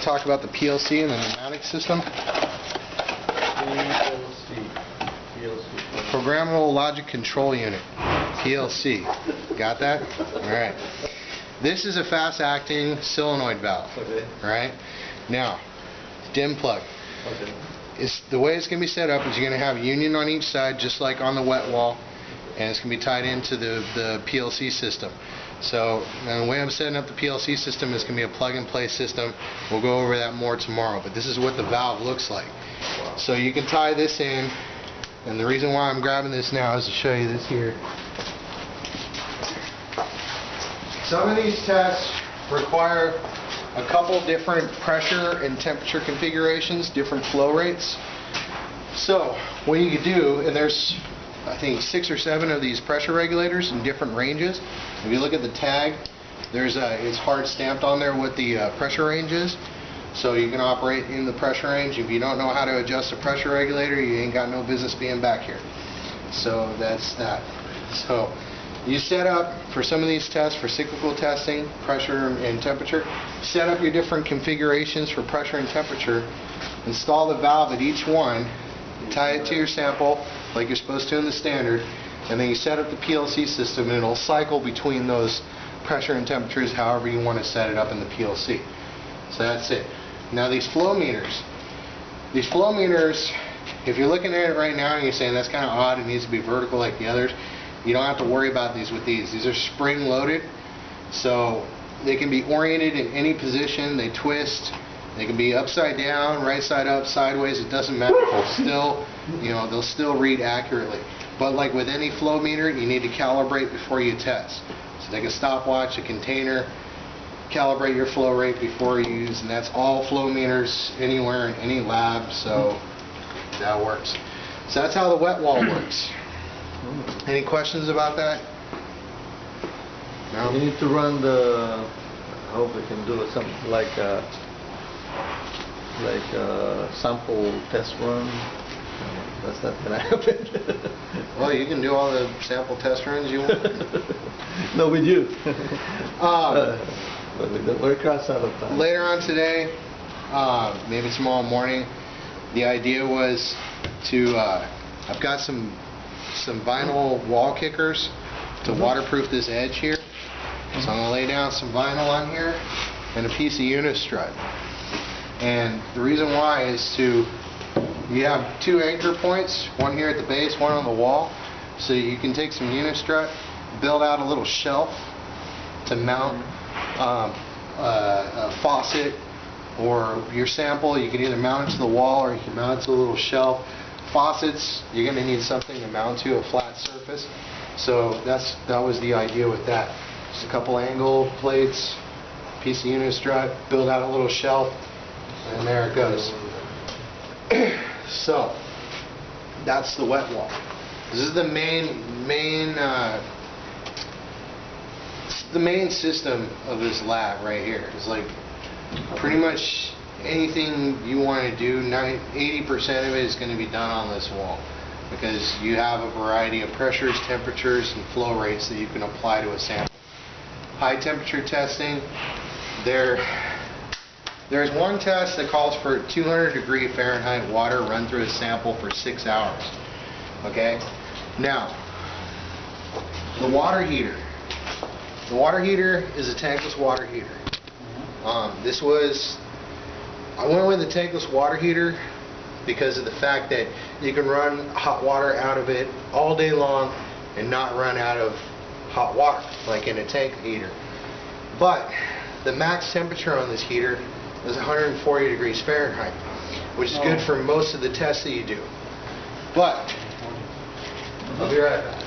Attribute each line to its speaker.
Speaker 1: talk about the PLC and the pneumatic system. Programmable Logic Control Unit, PLC. Got that? Alright. This is a fast-acting solenoid valve. Okay. Alright? Now, dim plug. Okay. The way it's going to be set up is you're going to have a union on each side, just like on the wet wall, and it's going to be tied into the PLC system. So the way I'm setting up the PLC system is going to be a plug-and-play system. We'll go over that more tomorrow, but this is what the valve looks like. Wow. So you can tie this in, and the reason why I'm grabbing this now is to show you this here. Some of these tests require a couple different pressure and temperature configurations, different flow rates. So what you could do, and there's I think 6 or 7 of these pressure regulators in different ranges. If you look at the tag, it's hard stamped on there what the pressure range is. So you can operate in the pressure range. If you don't know how to adjust a pressure regulator, you ain't got no business being back here. So that's that. So you set up, for some of these tests, for cyclical testing, pressure and temperature, set up your different configurations for pressure and temperature, install the valve at each one, tie it to your sample like you're supposed to in the standard, and then you set up the PLC system and it'll cycle between those pressure and temperatures however you want to set it up in the PLC. So that's it. Now these flow meters, if you're looking at it right now and you're saying that's kind of odd, it needs to be vertical like the others, you don't have to worry about these with these. These are spring loaded, so they can be oriented in any position. They twist. They can be upside down, right side up, sideways. It doesn't matter. They'll still read accurately. But like with any flow meter, you need to calibrate before you test. So take a stopwatch, a container, calibrate your flow rate before you use, and that's all flow meters anywhere in any lab. So that works. So that's how the wet wall works. Any questions about that? No?
Speaker 2: You need to run the, I hope we can do something like a sample test run. That's not going to happen.
Speaker 1: Well, you can do all the sample test runs you want.
Speaker 2: No, with you. But we're cross out of time.
Speaker 1: Later on today, maybe tomorrow morning, the idea was to, I've got some vinyl wall kickers to waterproof this edge here. So I'm going to lay down some vinyl on here and a piece of unistrut. And the reason why is you have 2 anchor points, one here at the base, one on the wall. So you can take some unistrut, build out a little shelf to mount a faucet or your sample. You can either mount it to the wall or you can mount it to a little shelf. Faucets, you're going to need something to mount to, a flat surface. So that was the idea with that. Just a couple angle plates, piece of unistrut, build out a little shelf, and there it goes. So that's the wet wall. This is the main system of this lab right here. It's like pretty much anything you want to do, 80% of it is going to be done on this wall, because you have a variety of pressures, temperatures, and flow rates that you can apply to a sample. High temperature testing, there's one test that calls for 200-degree Fahrenheit water run through a sample for 6 hours. Okay? Now, the water heater. The water heater is a tankless water heater. I went with the tankless water heater because of the fact that you can run hot water out of it all day long and not run out of hot water like in a tank heater. But the max temperature on this heater is 140 degrees Fahrenheit, which is good for most of the tests that you do. But I'll be right back.